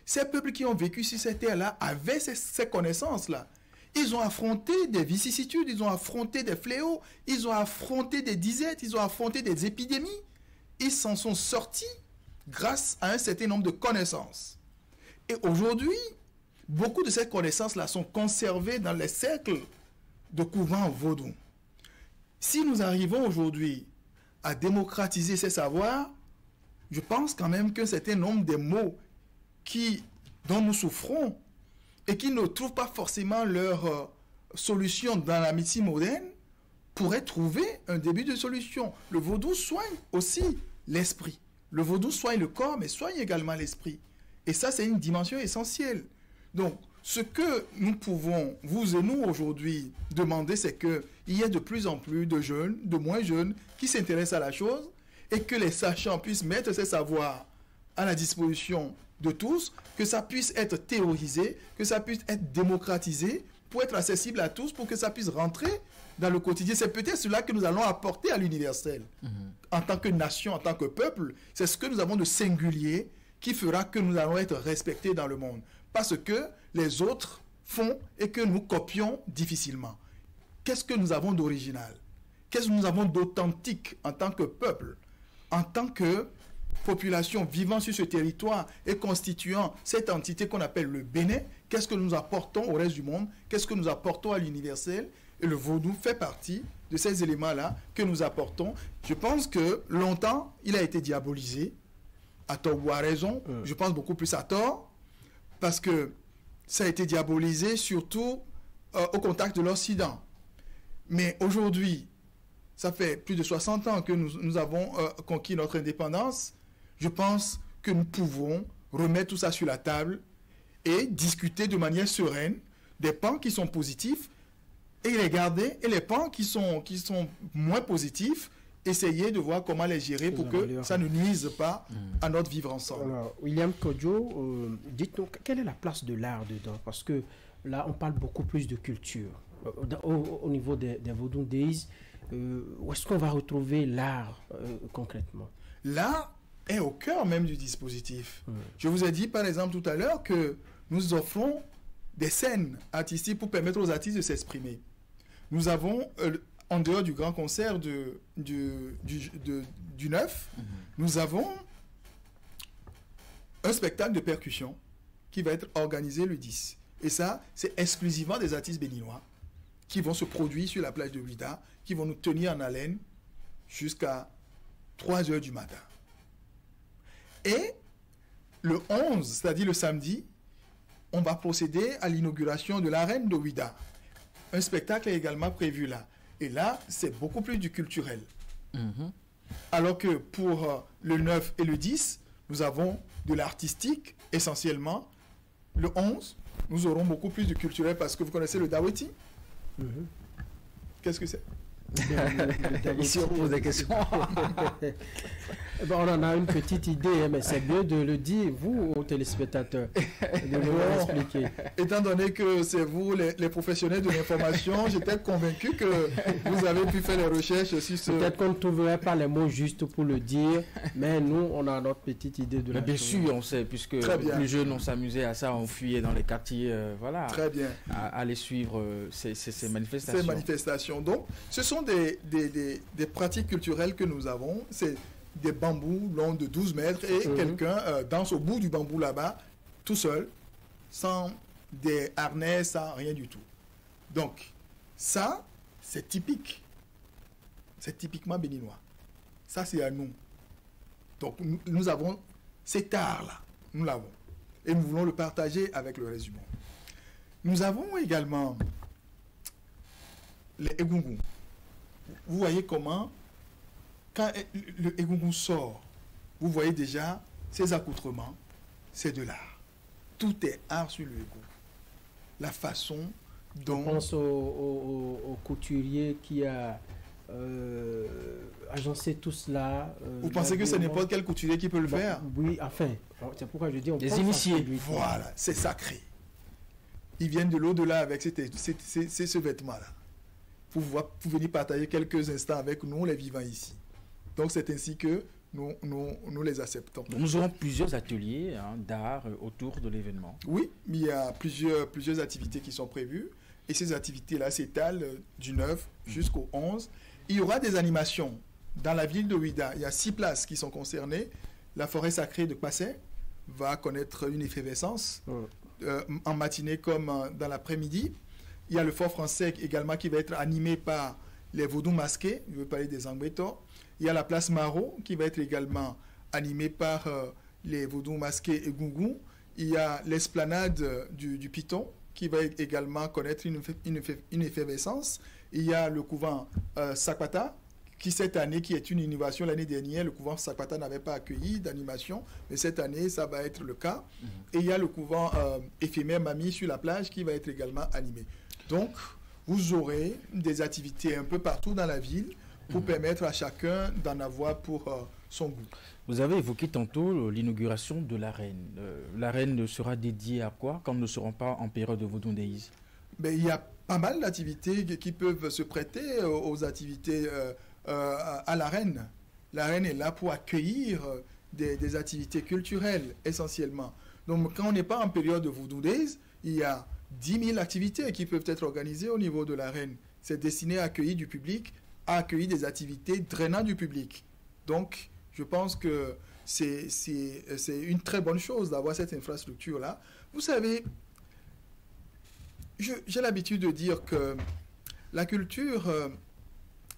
Ces peuples qui ont vécu sur cette terre-là avaient ces connaissances-là. Ils ont affronté des vicissitudes, ils ont affronté des fléaux, ils ont affronté des disettes, ils ont affronté des épidémies. Ils s'en sont sortis grâce à un certain nombre de connaissances. Et aujourd'hui, beaucoup de ces connaissances-là sont conservées dans les cercles de couvents vaudou. Si nous arrivons aujourd'hui à démocratiser ces savoirs, je pense quand même qu'un certain nombre de mots dont nous souffrons et qui ne trouvent pas forcément leur solution dans la médecine moderne pourraient trouver un début de solution. Le vaudou soigne aussi l'esprit. Le vaudou soigne le corps, mais soigne également l'esprit. Et ça, c'est une dimension essentielle. Donc, ce que nous pouvons, vous et nous, aujourd'hui, demander, c'est qu'il y ait de plus en plus de jeunes, de moins jeunes, qui s'intéressent à la chose et que les sachants puissent mettre ces savoirs à la disposition de tous, que ça puisse être théorisé, que ça puisse être démocratisé pour être accessible à tous, pour que ça puisse rentrer dans le quotidien. C'est peut-être cela que nous allons apporter à l'universel. En tant que nation, en tant que peuple, c'est ce que nous avons de singulier qui fera que nous allons être respectés dans le monde. Parce que les autres font et que nous copions difficilement. Qu'est-ce que nous avons d'original? Qu'est-ce que nous avons d'authentique en tant que peuple, en tant que population vivant sur ce territoire et constituant cette entité qu'on appelle le Bénin? Qu'est-ce que nous apportons au reste du monde? Qu'est-ce que nous apportons à l'universel? Et le vaudou fait partie de ces éléments-là que nous apportons. Je pense que longtemps, il a été diabolisé, à tort ou à raison. Je pense beaucoup plus à tort, parce que ça a été diabolisé surtout au contact de l'Occident. Mais aujourd'hui, ça fait plus de 60 ans que nous avons conquis notre indépendance. Je pense que nous pouvons remettre tout ça sur la table et discuter de manière sereine des pans qui sont positifs et les garder, et les pans qui sont moins positifs, essayer de voir comment les gérer pour que ça ne nuise pas à notre vivre ensemble. Alors, William Kodjo, dites-nous, quelle est la place de l'art dedans? Parce que là, on parle beaucoup plus de culture. Au niveau des Vodou Days, où est-ce qu'on va retrouver l'art concrètement? L'art est au cœur même du dispositif. Je vous ai dit par exemple tout à l'heure que nous offrons des scènes artistiques pour permettre aux artistes de s'exprimer. Nous avons, en dehors du grand concert du 9, nous avons un spectacle de percussion qui va être organisé le 10. Et ça, c'est exclusivement des artistes béninois qui vont se produire sur la plage de Ouida, qui vont nous tenir en haleine jusqu'à 3 heures du matin. Et le 11, c'est-à-dire le samedi, on va procéder à l'inauguration de l'arène de Ouida. Un spectacle est également prévu là. Et là, c'est beaucoup plus du culturel. Alors que pour le 9 et le 10, nous avons de l'artistique essentiellement. Le 11, nous aurons beaucoup plus de culturel parce que vous connaissez le Daweti. Qu'est-ce que c'est? Ici, on pose des questions. On en a une petite idée, mais c'est bien de le dire, vous, aux téléspectateurs, de nous expliquer. Étant donné que c'est vous, les professionnels de l'information, j'étais convaincu que vous avez pu faire les recherches sur ce... Peut-être qu'on ne trouverait pas les mots justes pour le dire, mais nous, on a notre petite idée de la Bien sûr, on sait, puisque plus jeunes, on s'amusait à ça, on fuyait dans les quartiers, voilà. Très bien. À aller suivre ces manifestations. Ces manifestations. Donc, ce sont des pratiques culturelles que nous avons. des bambous longs de 12 mètres et quelqu'un danse au bout du bambou là-bas, tout seul, sans des harnais, sans rien du tout. Donc, ça, c'est typique. C'est typiquement béninois. Ça, c'est à nous. Donc, nous avons cet art-là. Nous l'avons. Et nous voulons le partager avec le reste du monde. Nous avons également les egungun. Vous voyez comment, quand le egungun sort, vous voyez déjà ses accoutrements, c'est de l'art. Tout est art sur le egungun. La façon dont... On pense au couturier qui a agencé tout cela. Vous pensez que c'est n'importe quel couturier qui peut le faire? Oui, enfin, c'est pourquoi je dis... Des initiés. Voilà, c'est sacré. Ils viennent de l'au-delà avec ce vêtement-là. Pour venir partager quelques instants avec nous, les vivants ici. Donc c'est ainsi que nous les acceptons. Nous aurons plusieurs ateliers d'art autour de l'événement. Oui, il y a plusieurs activités qui sont prévues. Et ces activités-là s'étalent du 9 jusqu'au 11. Il y aura des animations dans la ville de Ouida. Il y a 6 places qui sont concernées. La forêt sacrée de Passé va connaître une effervescence en matinée comme dans l'après-midi. Il y a le fort français également qui va être animé par les vaudous masqués. Je veux parler des Angbeto. Il y a la place Maro qui va être également animée par les vaudous masqués et Gungun. Il y a l'esplanade du Piton qui va également connaître une effervescence. Il y a le couvent Sakpata qui cette année, qui est une innovation. L'année dernière, le couvent Sakpata n'avait pas accueilli d'animation, mais cette année, ça va être le cas. Et il y a le couvent éphémère Mamie sur la plage qui va être également animé. Donc, vous aurez des activités un peu partout dans la ville pour permettre à chacun d'en avoir pour son goût. Vous avez évoqué tantôt l'inauguration de l'arène. L'arène sera dédiée à quoi quand nous ne serons pas en période de Vodou Days? Il y a pas mal d'activités qui peuvent se prêter aux activités à l'arène. L'arène est là pour accueillir des activités culturelles essentiellement. Donc quand on n'est pas en période de Vodou Days, il y a 10 000 activités qui peuvent être organisées au niveau de l'arène. C'est destiné à accueillir du public, à accueillir des activités drainant du public. Donc, je pense que c'est une très bonne chose d'avoir cette infrastructure-là. Vous savez, j'ai l'habitude de dire que la culture,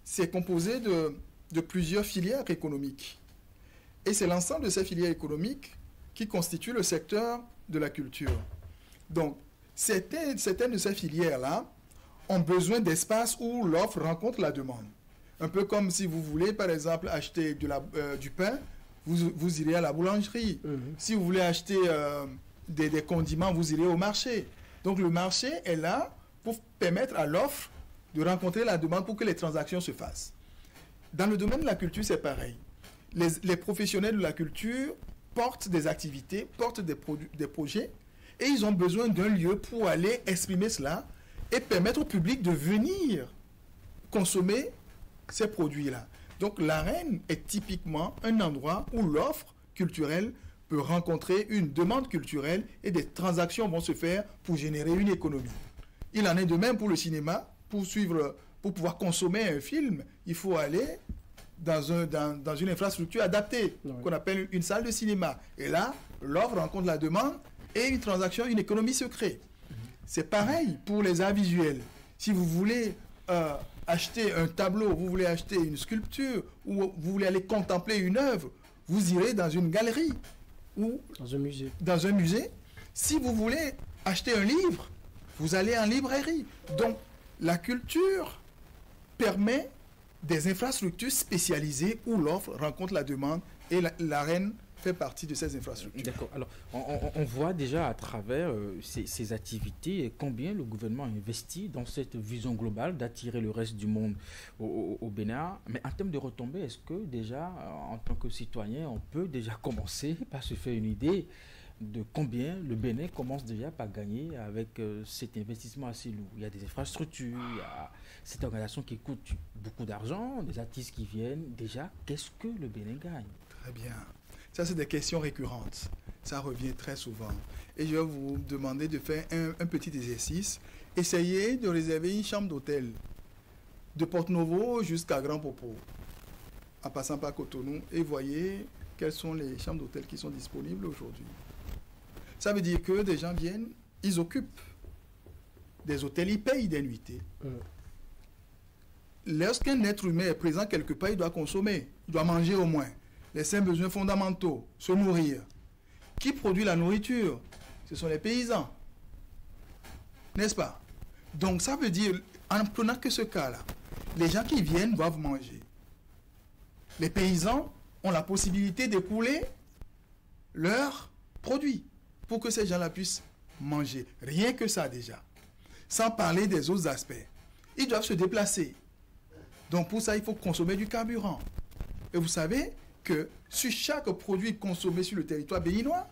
c'est composé de plusieurs filières économiques. Et c'est l'ensemble de ces filières économiques qui constituent le secteur de la culture. Donc, certaines de ces filières-là ont besoin d'espaces où l'offre rencontre la demande. Un peu comme si vous voulez, par exemple, acheter du pain, vous irez à la boulangerie. Si vous voulez acheter des condiments, vous irez au marché. Donc, le marché est là pour permettre à l'offre de rencontrer la demande pour que les transactions se fassent. Dans le domaine de la culture, c'est pareil. Les professionnels de la culture portent des activités, portent des projets, et ils ont besoin d'un lieu pour aller exprimer cela et permettre au public de venir consommer ces produits-là. Donc l'arène est typiquement un endroit où l'offre culturelle peut rencontrer une demande culturelle et des transactions vont se faire pour générer une économie. Il en est de même pour le cinéma. Pour pouvoir consommer un film, il faut aller dans une infrastructure adaptée, qu'on appelle une salle de cinéma. Et là, l'offre rencontre la demande et une transaction, une économie se crée. C'est pareil pour les arts visuels. Si vous voulez acheter un tableau, vous voulez acheter une sculpture, ou vous voulez aller contempler une œuvre, vous irez dans une galerie ou dans un musée. Si vous voulez acheter un livre, vous allez en librairie. Donc, la culture permet des infrastructures spécialisées où l'offre rencontre la demande et l'arène fait partie de ces infrastructures. D'accord. Alors, on voit déjà à travers ces activités combien le gouvernement investit dans cette vision globale d'attirer le reste du monde au Bénin. Mais en termes de retombées, est-ce que déjà, en tant que citoyen, on peut déjà commencer par se faire une idée de combien le Bénin commence déjà par gagner avec cet investissement assez lourd? Il y a des infrastructures, il y a cette organisation qui coûte beaucoup d'argent, des artistes qui viennent. Déjà, qu'est-ce que le Bénin gagne? Très bien. Ça, c'est des questions récurrentes. Ça revient très souvent. Et je vais vous demander de faire un petit exercice. Essayez de réserver une chambre d'hôtel de Porto Novo jusqu'à Grand Popo. en passant par Cotonou, et voyez quelles sont les chambres d'hôtel qui sont disponibles aujourd'hui. Ça veut dire que des gens viennent, ils occupent des hôtels, ils payent des nuitées. Lorsqu'un être humain est présent quelque part, il doit consommer, il doit manger au moins. Les 5 besoins fondamentaux, se nourrir. Qui produit la nourriture? Ce sont les paysans. N'est-ce pas? Donc ça veut dire, en prenant que ce cas-là, les gens qui viennent doivent manger. Les paysans ont la possibilité d'écouler leurs produits pour que ces gens-là puissent manger. Rien que ça déjà. Sans parler des autres aspects. Ils doivent se déplacer. Donc pour ça, il faut consommer du carburant. Et vous savez que sur chaque produit consommé sur le territoire béninois,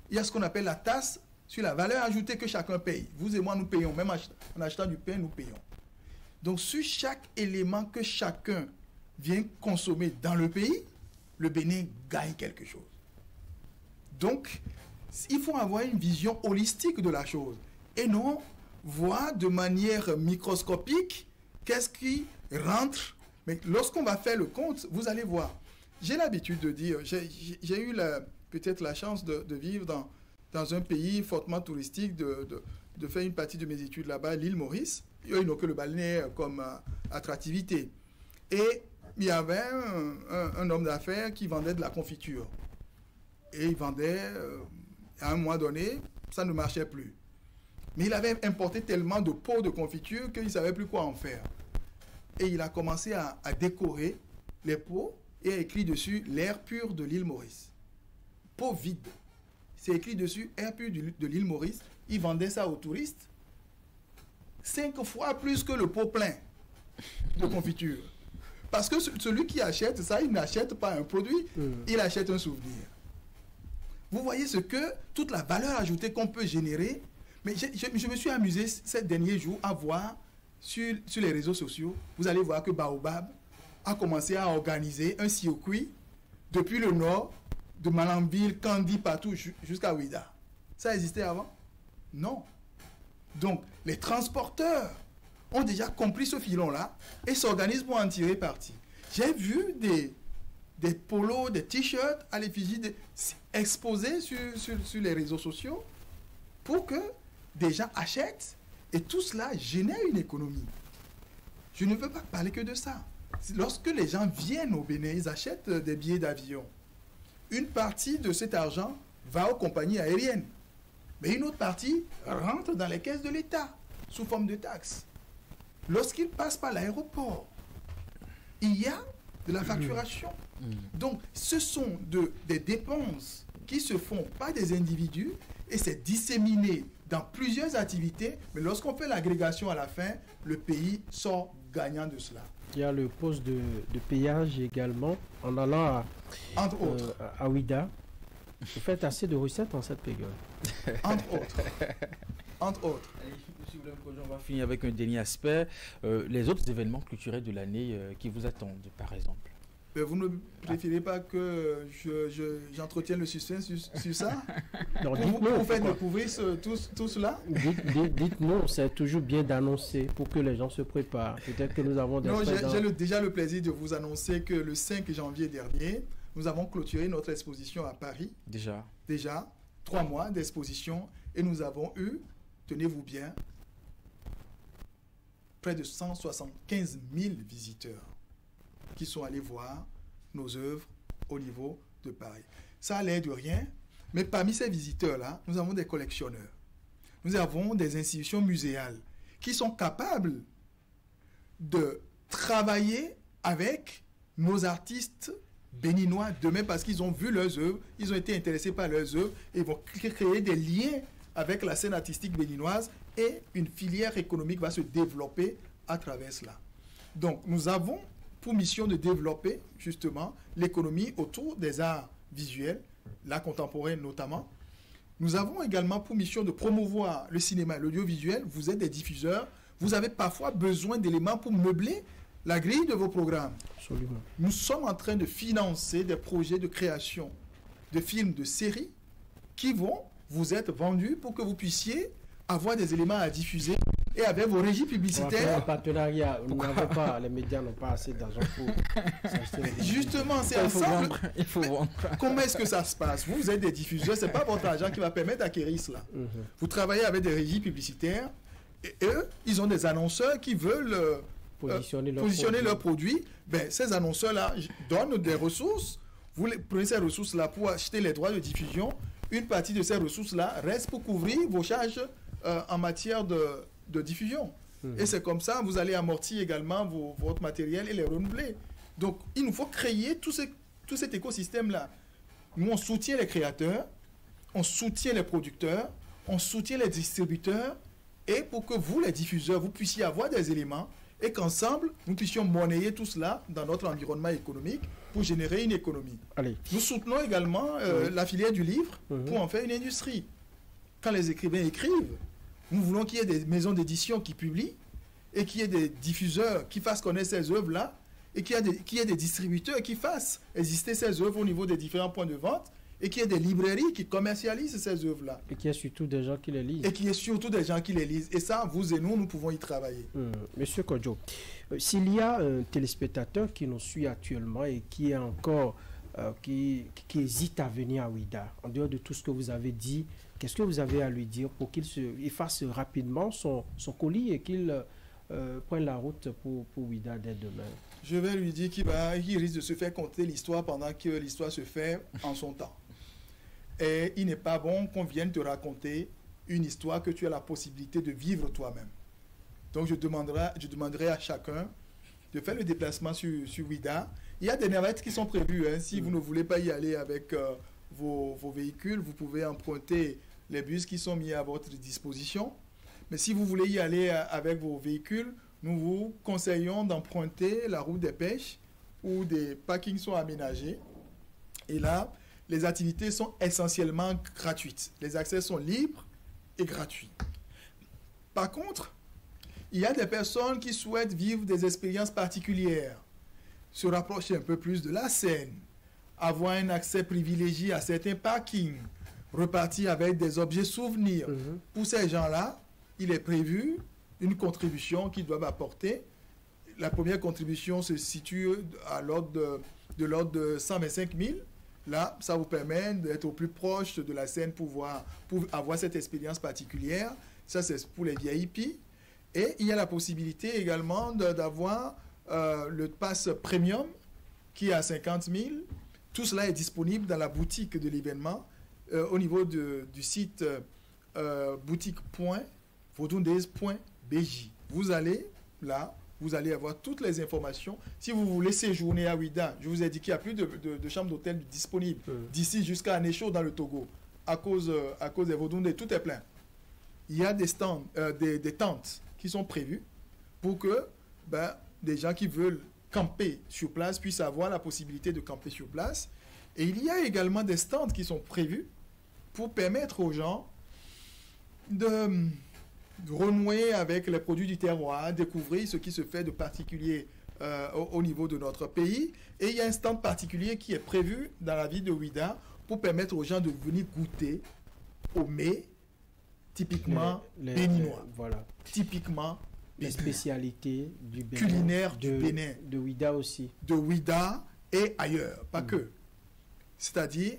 il y a ce qu'on appelle la taxe sur la valeur ajoutée que chacun paye. Vous et moi, nous payons. Même en achetant du pain, nous payons. Donc sur chaque élément que chacun vient consommer dans le pays, le Bénin gagne quelque chose. Donc, il faut avoir une vision holistique de la chose et non voir de manière microscopique qu'est-ce qui rentre. Mais lorsqu'on va faire le compte, vous allez voir. J'ai l'habitude de dire, j'ai eu peut-être la chance de vivre dans un pays fortement touristique, de faire une partie de mes études là-bas, l'île Maurice. Ils n'ont que le balnéaire comme attractivité. Et il y avait un homme d'affaires qui vendait de la confiture. Et il vendait, à un mois donné, ça ne marchait plus. Mais il avait importé tellement de pots de confiture qu'il ne savait plus quoi en faire. Et il a commencé à décorer les pots et a écrit dessus l'air pur de l'île Maurice. Pot vide. C'est écrit dessus air pur de l'île Maurice. Il vendait ça aux touristes 5 fois plus que le pot plein de confiture. Parce que celui qui achète ça, il n'achète pas un produit, il achète un souvenir. Vous voyez toute la valeur ajoutée qu'on peut générer. Mais je me suis amusé ces derniers jours à voir sur les réseaux sociaux. Vous allez voir que Baobab a commencé à organiser un circuit depuis le nord, de Malanville, Kandi, partout jusqu'à Ouida. Ça existait avant? Non. Donc, les transporteurs ont déjà compris ce filon-là et s'organisent pour en tirer parti. J'ai vu des polos, des t-shirts à l'effigie exposés sur les réseaux sociaux pour que des gens achètent et tout cela génère une économie. Je ne veux pas parler que de ça. Lorsque les gens viennent au Bénin, ils achètent des billets d'avion. Une partie de cet argent va aux compagnies aériennes. Mais une autre partie rentre dans les caisses de l'État sous forme de taxes. Lorsqu'ils passent par l'aéroport, il y a de la facturation. Donc, ce sont des dépenses qui se font par des individus et c'est disséminé dans plusieurs activités. Mais lorsqu'on fait l'agrégation à la fin, le pays sort gagnant de cela. Il y a le poste de péage également en allant à Ouida. Vous faites assez de recettes en cette période. Entre autres. On va finir avec un dernier aspect. Les autres événements culturels de l'année qui vous attendent, par exemple. Mais vous ne préférez pas que j'entretienne le suspense sur ça? Non, vous faites découvrir tout cela? Dites-nous, c'est toujours bien d'annoncer pour que les gens se préparent. Peut-être que nous avons des... Non, j'ai déjà le plaisir de vous annoncer que le 5 janvier dernier, nous avons clôturé notre exposition à Paris. Déjà, 3 mois d'exposition et nous avons eu, tenez-vous bien, près de 175 000 visiteurs qui sont allés voir nos œuvres au niveau de Paris. Ça a l'air de rien, mais parmi ces visiteurs-là, nous avons des collectionneurs. Nous avons des institutions muséales qui sont capables de travailler avec nos artistes béninois demain parce qu'ils ont vu leurs œuvres, ils ont été intéressés par leurs œuvres et vont créer des liens avec la scène artistique béninoise et une filière économique va se développer à travers cela. Donc, nous avons pour mission de développer justement l'économie autour des arts visuels, l'art contemporain notamment. Nous avons également pour mission de promouvoir le cinéma et l'audiovisuel. Vous êtes des diffuseurs, vous avez parfois besoin d'éléments pour meubler la grille de vos programmes. Absolument. Nous sommes en train de financer des projets de création de films, de séries qui vont vous être vendus pour que vous puissiez avoir des éléments à diffuser et avec vos régies publicitaires. Un partenariat, les médias n'ont pas assez d'argent pour s'acheter. Justement, c'est ensemble. Il faut vendre. Comment est-ce que ça se passe? Vous êtes des diffuseurs, c'est pas votre argent qui va permettre d'acquérir cela. Vous travaillez avec des régies publicitaires et eux, ils ont des annonceurs qui veulent positionner leurs produits. Ben, ces annonceurs-là donnent des ressources. Vous prenez ces ressources-là pour acheter les droits de diffusion. Une partie de ces ressources-là reste pour couvrir vos charges en matière de diffusion. Et c'est comme ça, vous allez amortir également votre matériel et les renouveler. Donc, il nous faut créer tout cet écosystème-là. Nous, on soutient les créateurs, on soutient les producteurs, on soutient les distributeurs, et pour que vous, les diffuseurs, vous puissiez avoir des éléments et qu'ensemble, nous puissions monnayer tout cela dans notre environnement économique pour générer une économie. Allez. Nous soutenons également la filière du livre pour en faire une industrie. Quand les écrivains écrivent, nous voulons qu'il y ait des maisons d'édition qui publient et qu'il y ait des diffuseurs qui fassent connaître ces œuvres-là et qu'il y ait des distributeurs qui fassent exister ces œuvres au niveau des différents points de vente et qu'il y ait des librairies qui commercialisent ces œuvres-là. Et qu'il y ait surtout des gens qui les lisent. Et ça, vous et nous pouvons y travailler. Monsieur Kodjo, s'il y a un téléspectateur qui nous suit actuellement et qui est encore, qui hésite à venir à Ouida, en dehors de tout ce que vous avez dit, qu'est-ce que vous avez à lui dire pour qu'il fasse rapidement son colis et qu'il prenne la route pour Ouida dès demain? Je vais lui dire qu'il risque de se faire conter l'histoire pendant que l'histoire se fait en son temps. Et il n'est pas bon qu'on vienne te raconter une histoire que tu as la possibilité de vivre toi-même. Donc je demanderai à chacun de faire le déplacement sur Ouida. Il y a des navettes qui sont prévues. Si vous ne voulez pas y aller avec vos véhicules, vous pouvez emprunter les bus qui sont mis à votre disposition. Mais si vous voulez y aller avec vos véhicules, nous vous conseillons d'emprunter la route des pêches où des parkings sont aménagés. Et là, les activités sont essentiellement gratuites. Les accès sont libres et gratuits. Par contre, il y a des personnes qui souhaitent vivre des expériences particulières, se rapprocher un peu plus de la scène, avoir un accès privilégié à certains parkings, repartir avec des objets souvenirs. Pour ces gens-là, il est prévu une contribution qu'ils doivent apporter. La première contribution se situe à l'ordre de 125 000. Là, ça vous permet d'être au plus proche de la scène pour avoir cette expérience particulière. Ça, c'est pour les VIP. Et il y a la possibilité également d'avoir le pass premium qui est à 50 000. Tout cela est disponible dans la boutique de l'événement au niveau du site boutique.vodundaise.bj. Vous allez là, vous allez avoir toutes les informations. Si vous voulez séjourner à Ouida, je vous ai dit qu'il n'y a plus de chambres d'hôtel disponibles d'ici jusqu'à Anécho dans le Togo. À cause des Vodundaise, tout est plein. Il y a des stands, des tentes qui sont prévues pour que des gens qui veulent camper sur place puissent avoir la possibilité de camper sur place. Et il y a également des stands qui sont prévus pour permettre aux gens de renouer avec les produits du terroir, découvrir ce qui se fait de particulier au niveau de notre pays. Et il y a un stand particulier qui est prévu dans la ville de Ouida pour permettre aux gens de venir goûter au mets typiquement béninois. Voilà. Typiquement les spécialités du Bénin, culinaire du Bénin. De Ouida aussi. De Ouida et ailleurs, pas que. C'est-à-dire,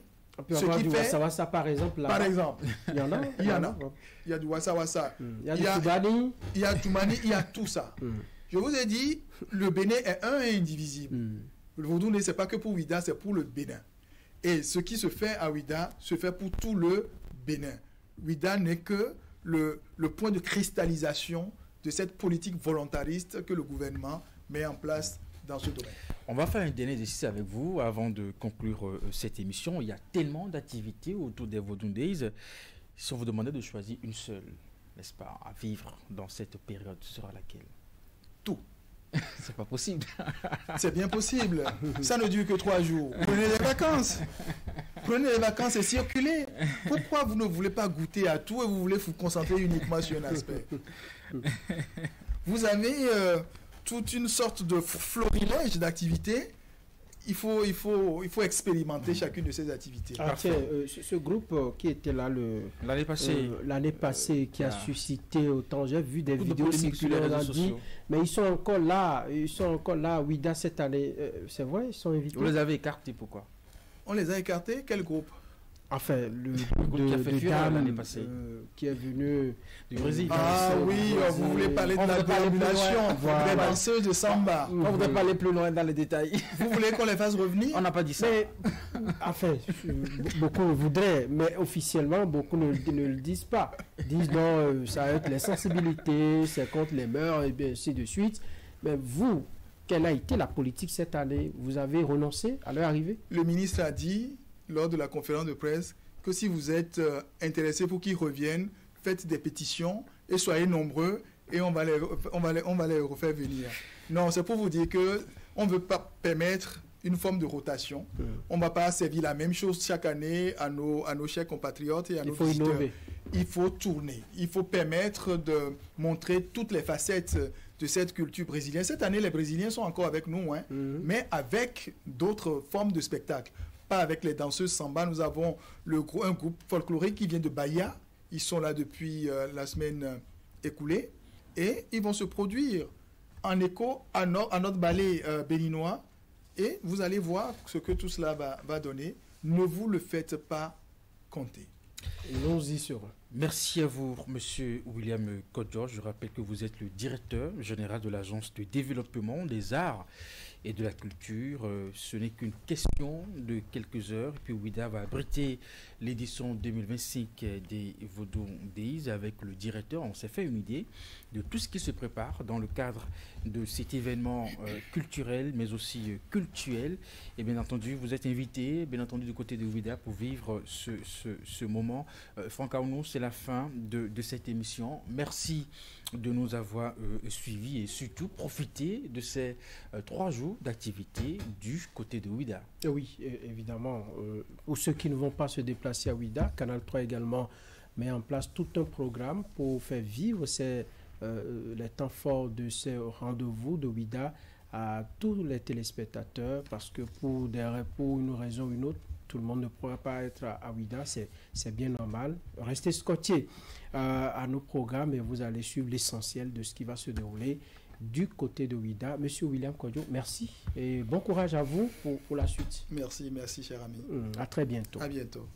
ce qui fait... Wassa-wassa, par exemple. Là, par exemple. Il y en a. Il y en a. Il y a du wassa-wassa. Il y a du Toumani. Il y a Toumani, il y a tout ça. Je vous ai dit, le Bénin est un et indivisible. Le Vodundaise, ce n'est pas que pour Ouida, c'est pour le Bénin. Et ce qui se fait à Ouida se fait pour tout le Bénin. Ouida n'est que le point de cristallisation de cette politique volontariste que le gouvernement met en place dans ce domaine. On va faire un dernier exercice avec vous avant de conclure cette émission. Il y a tellement d'activités autour des Vodundaise. Si on vous demandait de choisir une seule, n'est-ce pas, à vivre dans cette période, ce sera laquelle? Tout. C'est pas possible. C'est bien possible. Ça ne dure que 3 jours. Prenez les vacances. Prenez les vacances et circulez. Pourquoi vous ne voulez pas goûter à tout et vous voulez vous concentrer uniquement sur un aspect? Vous avez toute une sorte de florilège d'activités il faut expérimenter chacune de ces activités. Ah, tiens, ce groupe qui était là l'année passée, qui a suscité autant, j'ai vu des vidéos circuler, on a dit, mais ils sont encore là, Ouida cette année, c'est vrai, ils sont invités. Vous les avez écartés, pourquoi? On les a écartés, quel groupe? Enfin, le groupe de dames qui est venu du Brésil. Ah oui, vous voulez parler de la déambulation, des danseuses de samba. On ne voudrait pas aller plus loin dans les détails. Vous voulez qu'on les fasse revenir? On n'a pas dit ça. Mais, enfin, beaucoup le voudraient, mais officiellement, beaucoup ne le disent pas. Ils disent non, ça va être les sensibilités, c'est contre les mœurs, et bien ainsi de suite. Mais vous, quelle a été la politique cette année? Vous avez renoncé à leur arrivée? Le ministre a dit, lors de la conférence de presse, que si vous êtes intéressés pour qu'ils reviennent, faites des pétitions et soyez nombreux et on va les refaire venir. Non, c'est pour vous dire que on ne veut pas permettre une forme de rotation. On ne va pas servir la même chose chaque année à nos chers compatriotes et à nos visiteurs. Innover. Il faut tourner. Il faut permettre de montrer toutes les facettes de cette culture brésilienne. Cette année, les Brésiliens sont encore avec nous, mais avec d'autres formes de spectacles. Pas avec les danseuses samba. Nous avons un groupe folklorique qui vient de Bahia. Ils sont là depuis la semaine écoulée. Et ils vont se produire en écho à notre ballet béninois. Et vous allez voir ce que tout cela va donner. Ne vous le faites pas compter. Nous y serons. Merci à vous, Monsieur William Kodjo. Je rappelle que vous êtes le directeur général de l'Agence de développement des arts et de la culture. Ce n'est qu'une question de quelques heures. Et puis Ouida va abriter l'édition 2025 des Vodou Days avec le directeur. On s'est fait une idée de tout ce qui se prépare dans le cadre de cet événement culturel, mais aussi cultuel. Et bien entendu, vous êtes invité, bien entendu, du côté de Ouida pour vivre ce moment. Franck Aounou, c'est la fin de cette émission. Merci de nous avoir suivis et surtout profiter de ces 3 jours d'activité du côté de Ouida. Oui, évidemment. Pour ceux qui ne vont pas se déplacer à Ouida, Canal 3 également met en place tout un programme pour faire vivre les temps forts de ces rendez-vous de Ouida à tous les téléspectateurs, parce que pour une raison ou une autre, tout le monde ne pourra pas être à Ouida, c'est bien normal. Restez scotchés à nos programmes et vous allez suivre l'essentiel de ce qui va se dérouler du côté de Ouida. Monsieur William Kodjo, merci et bon courage à vous pour la suite. Merci, cher ami. À très bientôt. À bientôt.